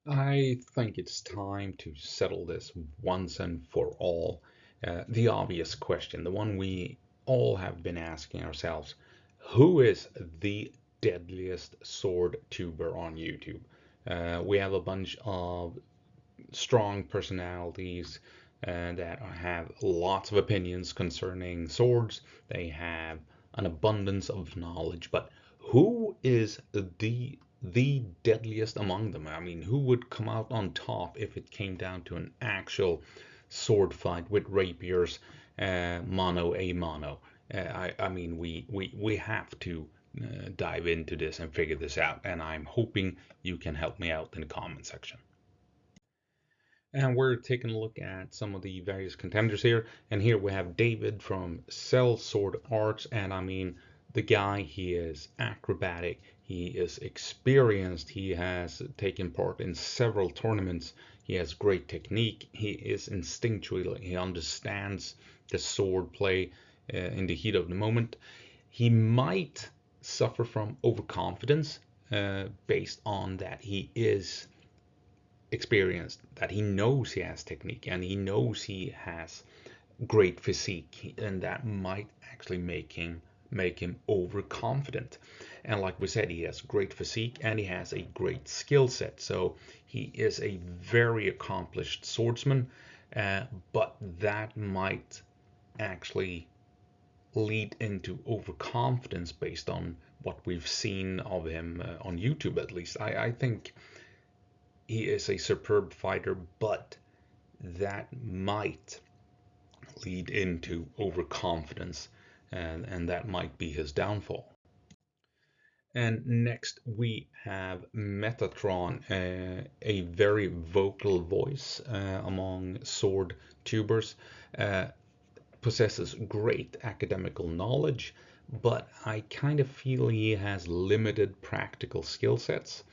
I think it's time to settle this once and for all. The obvious question, the one we all have been asking ourselves, who is the deadliest sword tuber on YouTube? We have a bunch of strong personalities that have lots of opinions concerning swords. They have an abundance of knowledge, but who is the deadliest among them? I mean, who would come out on top if it came down to an actual sword fight with rapiers, mano a mano? I mean, we have to dive into this and figure this out, and I'm hoping you can help me out in the comment section. And we're taking a look at some of the various contenders here. And here we have David from Cell Sword Arts. And I mean, the guy, he is acrobatic, he is experienced, he has taken part in several tournaments, he has great technique, he is instinctual, he understands the sword play in the heat of the moment. He might suffer from overconfidence based on that he is experienced, that he knows he has technique and he knows he has great physique, and that might actually make him overconfident. And like we said, he has great physique and he has a great skill set. So he is a very accomplished swordsman, but that might actually lead into overconfidence based on what we've seen of him on YouTube, at least. I think he is a superb fighter, but that might lead into overconfidence, and that might be his downfall. And next we have Metatron, a very vocal voice among sword tubers, uh, possesses great academical knowledge, but I kind of feel he has limited practical skill sets.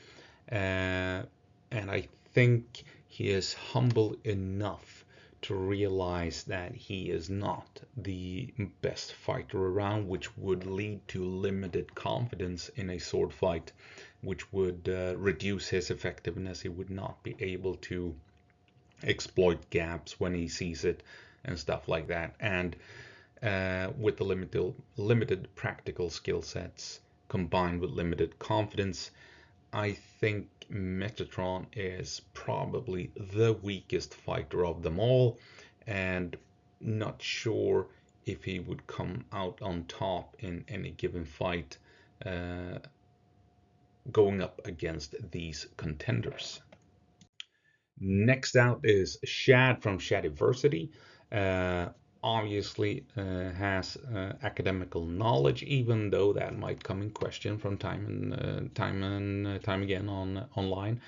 Uh, and I think he is humble enough to realize that he is not the best fighter around, which would lead to limited confidence in a sword fight, which would reduce his effectiveness. He would not be able to exploit gaps when he sees it and stuff like that. And with the limited practical skill sets combined with limited confidence, I think Metatron is probably the weakest fighter of them all, and not sure if he would come out on top in any given fight uh, going up against these contenders. Next out is Shad from Shadiversity. Uh, Obviously has academical knowledge, even though that might come in question from time again on online.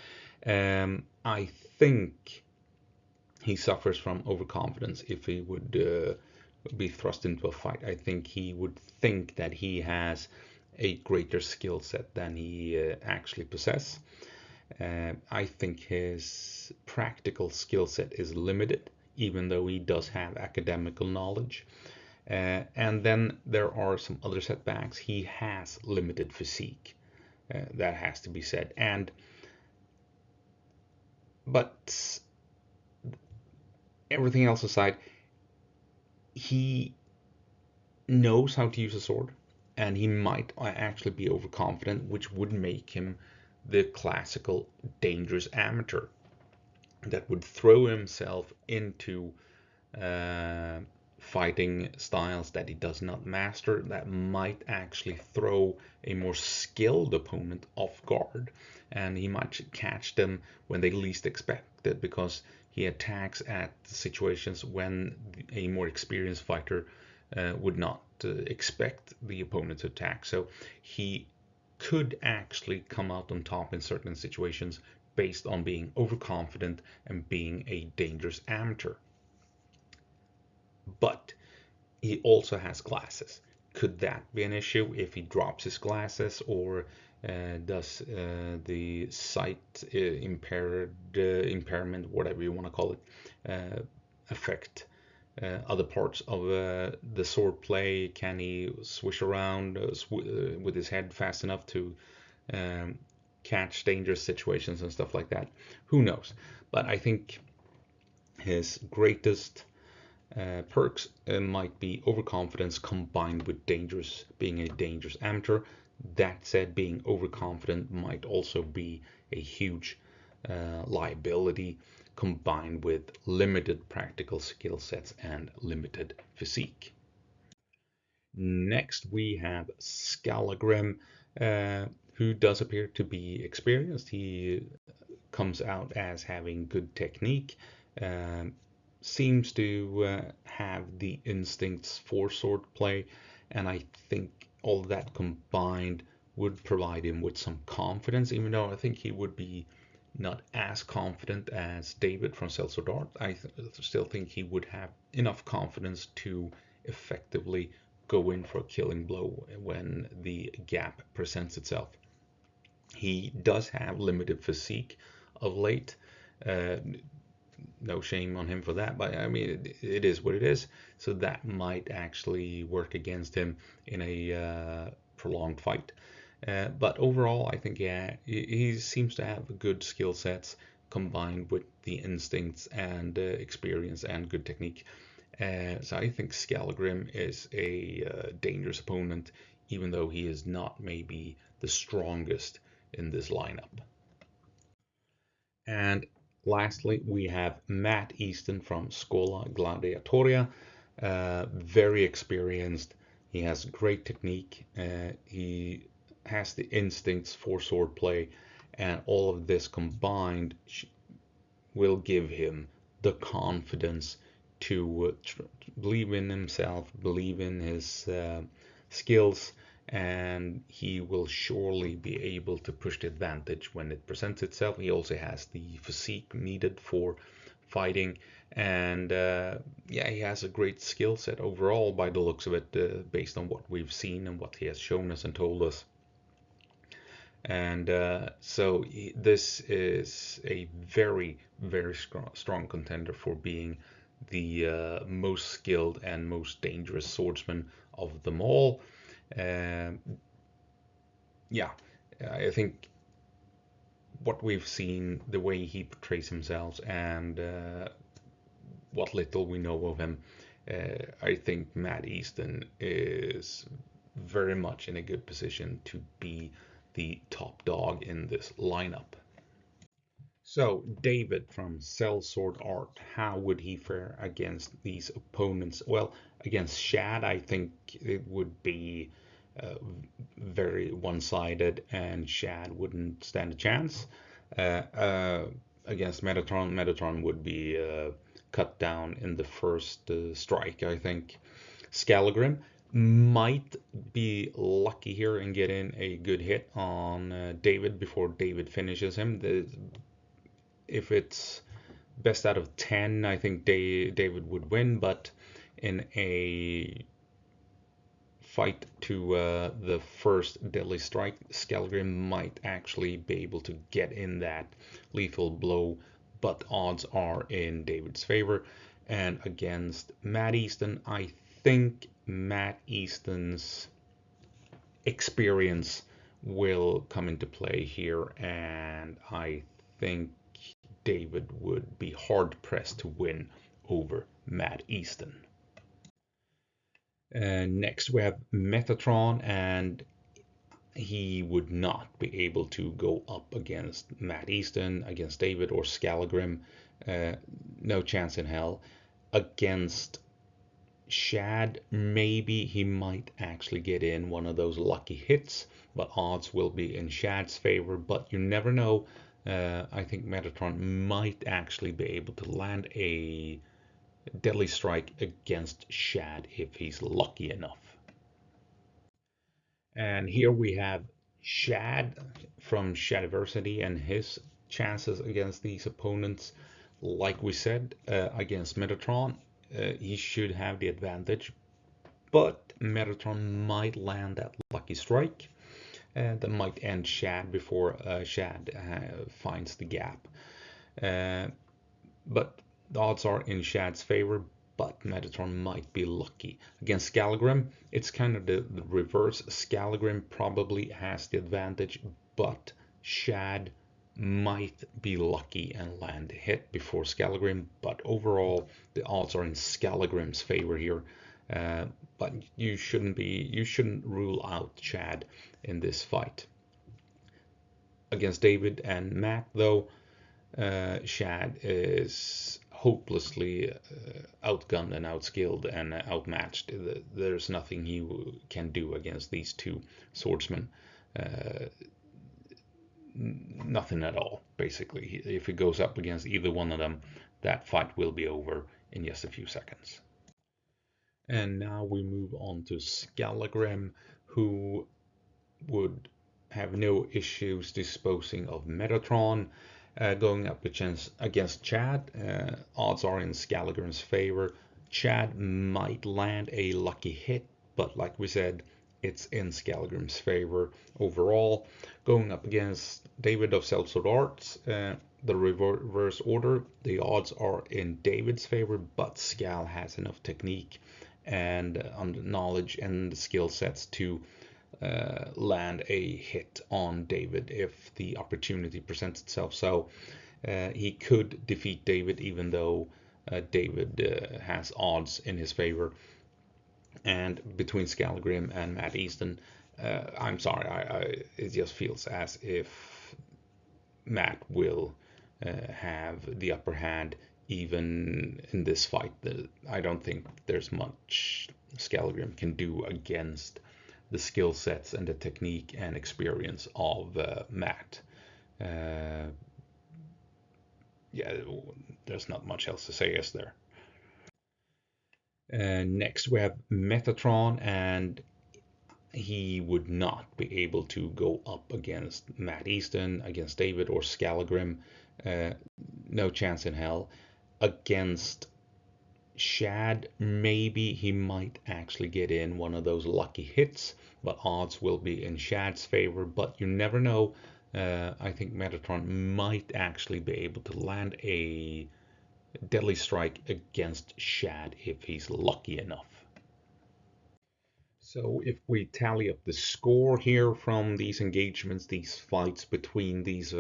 I think he suffers from overconfidence if he would be thrust into a fight. I think he would think that he has a greater skill set than he actually possesses. I think his practical skill set is limited, even though he does have academical knowledge. And then there are some other setbacks. He has limited physique, that has to be said. But everything else aside, he knows how to use a sword, and he might actually be overconfident, which would make him the classical dangerous amateur that would throw himself into uh, fighting styles that he does not master, that might actually throw a more skilled opponent off guard, and he might catch them when they least expect it because he attacks at situations when a more experienced fighter would not expect the opponent to attack. So he could actually come out on top in certain situations based on being overconfident and being a dangerous amateur. But he also has glasses. Could that be an issue if he drops his glasses, or does the sight impairment, whatever you want to call it, affect other parts of the sword play? Can he swish around with his head fast enough to um, catch dangerous situations and stuff like that. Who knows? But I think his greatest perks might be overconfidence combined with being a dangerous amateur. That said, being overconfident might also be a huge liability combined with limited practical skill sets and limited physique. Next, we have Scalagrim, who does appear to be experienced. He comes out as having good technique, um, seems to have the instincts for sword play, and I think all that combined would provide him with some confidence, even though I think he would be not as confident as David from Celso Dart. Still think he would have enough confidence to effectively go in for a killing blow when the gap presents itself. He does have limited physique of late. Uh, no shame on him for that, but I mean, it is what it is. So that might actually work against him in a prolonged fight. But overall, I think, yeah, he seems to have good skill sets combined with the instincts and experience and good technique. So I think Scalagrim is a dangerous opponent, even though he is not maybe the strongest in this lineup. And lastly, we have Matt Easton from Scola Gladiatoria. Very experienced. He has great technique. He has the instincts for swordplay, and all of this combined will give him the confidence to believe in himself, believe in his skills, and he will surely be able to push the advantage when it presents itself. He also has the physique needed for fighting, and yeah, he has a great skill set overall by the looks of it, based on what we've seen and what he has shown us and told us. And so this is a very, very strong contender for being the most skilled and most dangerous swordsman of them all. Um, yeah, I think what we've seen, the way he portrays himself, and what little we know of him, I think Matt Easton is very much in a good position to be the top dog in this lineup. So, David from Cell Sword Art, how would he fare against these opponents? Well, against Shad, I think it would be uh, very one-sided, and Shad wouldn't stand a chance. Uh, uh, Against Metatron, Metatron would be cut down in the first strike, I think. Scalagrim might be lucky here and get in a good hit on David before David finishes him. If it's best out of 10, I think David would win, but in a fight to the first deadly strike, Scalagrim might actually be able to get in that lethal blow, but odds are in David's favor. And against Matt Easton, I think Matt Easton's experience will come into play here, and I think David would be hard pressed to win over Matt Easton. Next, we have Metatron, and he would not be able to go up against Matt Easton, against David or Scalagrim. No chance in hell. Against Shad, maybe he might actually get in one of those lucky hits, but odds will be in Shad's favor. But you never know. I think Metatron might actually be able to land a deadly strike against Shad if he's lucky enough. And here we have Shad from Shadiversity and his chances against these opponents. Like we said, against Metatron, he should have the advantage, but Metatron might land that lucky strike that might end Shad before Shad finds the gap. But the odds are in Shad's favor, but Metatron might be lucky. Against Scalagrim, it's kind of the reverse. Scalagrim probably has the advantage, but Shad might be lucky and land a hit before Skallagrim, but overall the odds are in Skallagrim's favor here. But you shouldn't rule out Shad in this fight. Against David and Matt, though, Shad is hopelessly outgunned and outskilled and outmatched. There's nothing he can do against these two swordsmen. Nothing at all, basically. If he goes up against either one of them, that fight will be over in just a few seconds. And now we move on to Skallagrim, who would have no issues disposing of Metatron. Going up against Chad, odds are in Skallagrim's favor. Chad might land a lucky hit, but like we said, it's in Skallagrim's favor overall. Going up against David of Sellsword Arts, the reverse order, the odds are in David's favor, but Skall has enough technique and knowledge and skill sets to land a hit on David if the opportunity presents itself. So he could defeat David even though David has odds in his favor. And between Skallagrim and Matt Easton, I'm sorry, it just feels as if Matt will have the upper hand even in this fight. I don't think there's much Skallagrim can do against the skill sets and the technique and experience of Matt. Yeah, there's not much else to say, is there? Next we have Metatron, and he would not be able to go up against Matt Easton, against David or Skallagrim. No chance in hell. Against Shad, maybe he might actually get in one of those lucky hits, but odds will be in Shad's favor, but you never know. I think Metatron might actually be able to land a deadly strike against Shad if he's lucky enough. So if we tally up the score here from these engagements, these fights between these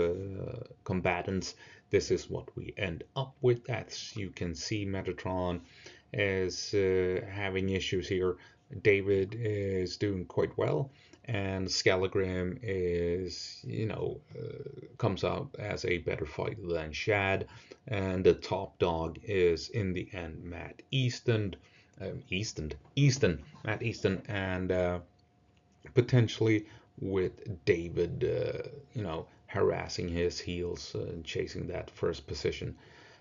combatants, this is what we end up with. As you can see, Metatron is having issues here. David is doing quite well, and Skallagrim is, comes out as a better fighter than Shad, and the top dog is in the end Matt Easton, Matt Easton, and potentially with David, harassing his heels and chasing that first position.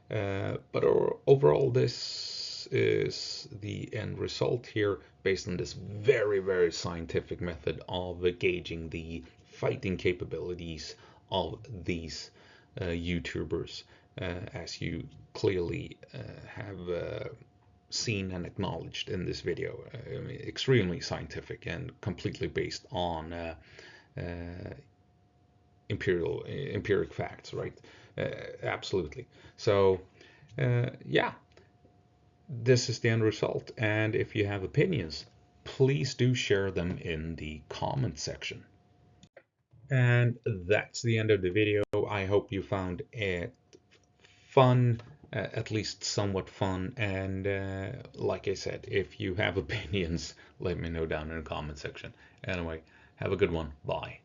But overall, this is the end result here based on this very, very scientific method of gauging the fighting capabilities of these YouTubers, as you clearly have seen and acknowledged in this video. Extremely scientific and completely based on empiric facts, right? Absolutely. So yeah, this is the end result, and if you have opinions, please do share them in the comment section. And that's the end of the video. I hope you found it fun, at least somewhat fun, and like I said, if you have opinions, let me know down in the comment section. Anyway, have a good one. Bye.